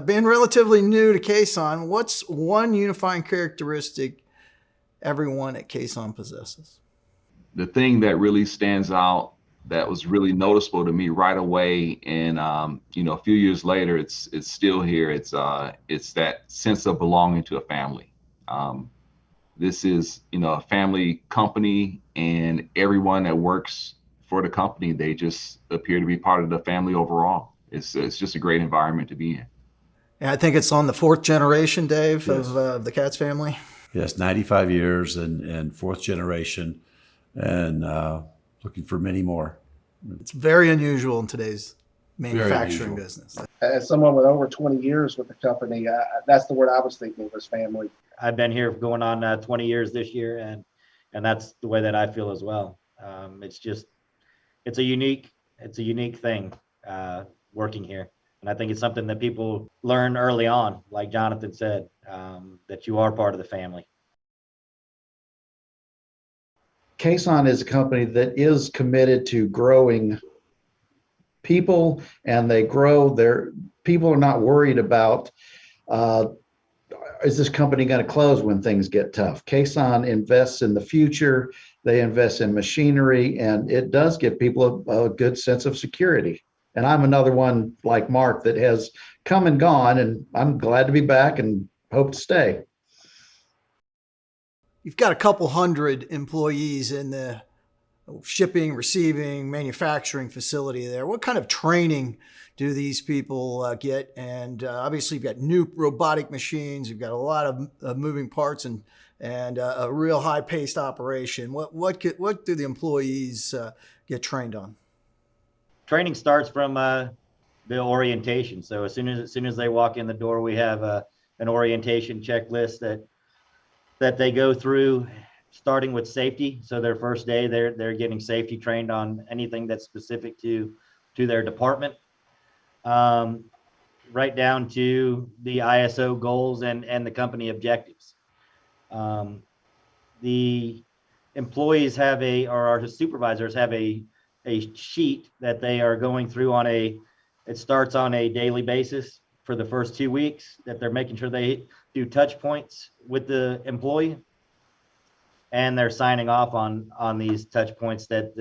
Being relatively new to Kason, what's one unifying characteristic everyone at Kason possesses? The thing that really stands out, that was really noticeable to me right away, and a few years later, it's still here. It's that sense of belonging to a family. This is a family company, and everyone that works for the company, they just appear to be part of the family overall. It's just a great environment to be in. And I think it's on the fourth generation, Dave, Yes. of the Katz family. Yes, 95 years and fourth generation, and looking for many more. It's very unusual in today's manufacturing unusual. business. As someone with over 20 years with the company, that's the word I was thinking was family. I've been here going on 20 years this year, and that's the way that I feel as well. It's a unique thing working here, and I think it's something that people learn early on, like Jonathan said, that you are part of the family. Kason is a company that is committed to growing people, and they grow their people are not worried about is this company going to close when things get tough. Kason invests in the future, they invest in machinery, and it does give people a good sense of security. And I'm another one like Mark that has come and gone, and I'm glad to be back and hope to stay. You've got a couple hundred employees in the shipping, receiving, manufacturing facility there. What kind of training do these people get? And obviously, you've got new robotic machines. You've got a lot of moving parts and a real high-paced operation. What do the employees get trained on? Training starts from the orientation. So as soon as they walk in the door, we have an orientation checklist that they go through, starting with safety. So their first day, they're getting safety trained on anything that's specific to their department, right down to the ISO goals and the company objectives. The employees have or our supervisors have a sheet that they are going through it starts on a daily basis for the first 2 weeks, that they're making sure they do touch points with the employee, and they're signing off on these touch points that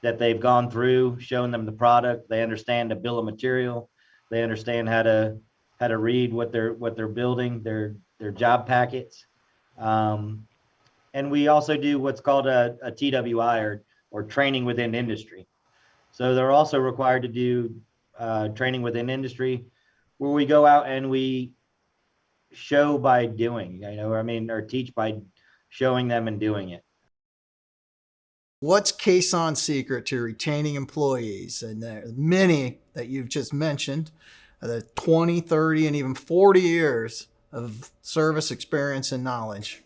they've gone through, showing them the product. They understand the bill of material. They understand how to read what they're building, their job packets. And we also do what's called a TWI, or training within industry. So they're also required to do training within industry, where we go out and we show by doing, or teach by showing them and doing it. What's Kason's secret to retaining employees? And there are many that you've just mentioned, the 20, 30, and even 40 years of service experience and knowledge.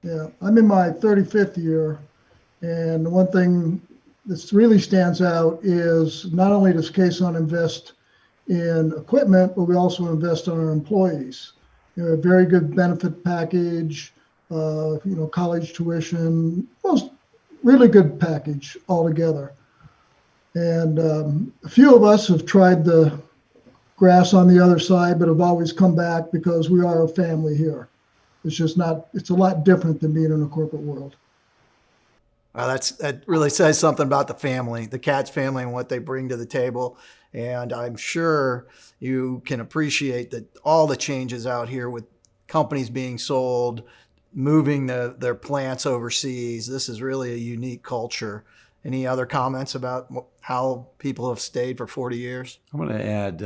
Yeah, I'm in my 35th year, and the one thing that really stands out is not only does Kason invest in equipment, but we also invest on our employees. A very good benefit package, college tuition, most really good package altogether. And a few of us have tried the grass on the other side, but have always come back because we are a family here. It's a lot different than being in a corporate world. Well, that really says something about the family, the Katz family, and what they bring to the table. And I'm sure you can appreciate that all the changes out here with companies being sold, moving their plants overseas. This is really a unique culture. Any other comments about how people have stayed for 40 years? I'm going to add,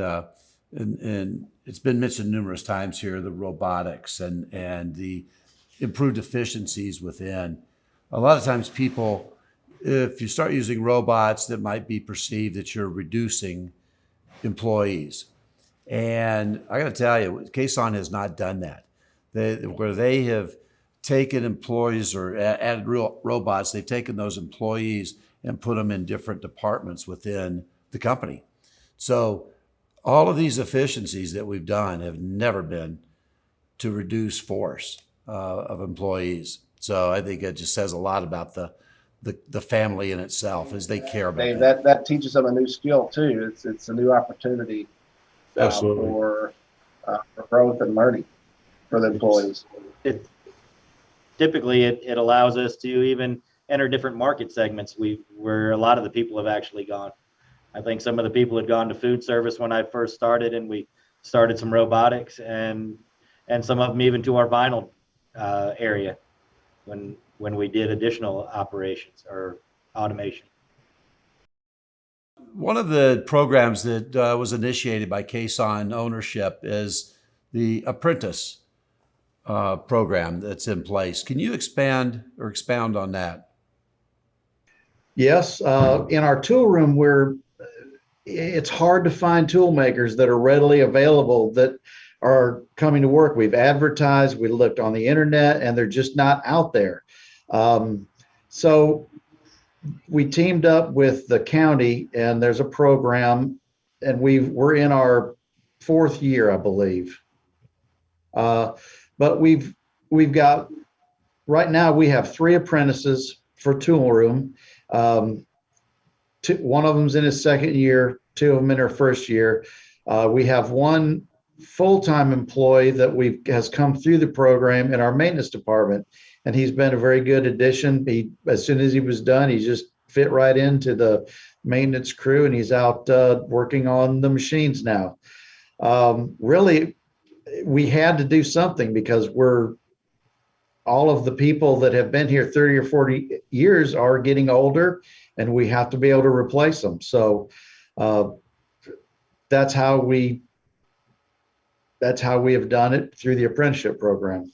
and it's been mentioned numerous times here, the robotics and the improved efficiencies within. A lot of times people, if you start using robots, that might be perceived that you're reducing employees. And I got to tell you, Kason has not done that. Where they have taken employees or added real robots, they've taken those employees and put them in different departments within the company. So all of these efficiencies that we've done have never been to reduce force of employees. So I think it just says a lot about the family in itself, as they care about Dave, that teaches them a new skill too. It's a new opportunity Absolutely. for for growth and learning for the employees. Typically it allows us to even enter different market segments where a lot of the people have actually gone. I think some of the people had gone to food service when I first started, and we started some robotics, and some of them even to our vinyl area when we did additional operations or automation. One of the programs that was initiated by Kason ownership is the apprentice program that's in place. Can you expand or expound on that? Yes, in our tool room, it's hard to find tool makers that are readily available that are coming to work. We've advertised, we looked on the internet, and they're just not out there. So we teamed up with the county, and there's a program, and we're in our 4th year, I believe. But we've got, right now we have 3 apprentices for tool room. One of them's in his 2nd year, 2 of them in their 1st year. We have 1 full-time employee that has come through the program in our maintenance department, and he's been a very good addition. As soon as he was done, he just fit right into the maintenance crew, and he's out working on the machines now. Really, we had to do something because all of the people that have been here 30 or 40 years are getting older, and we have to be able to replace them. So that's how we have done it through the apprenticeship program.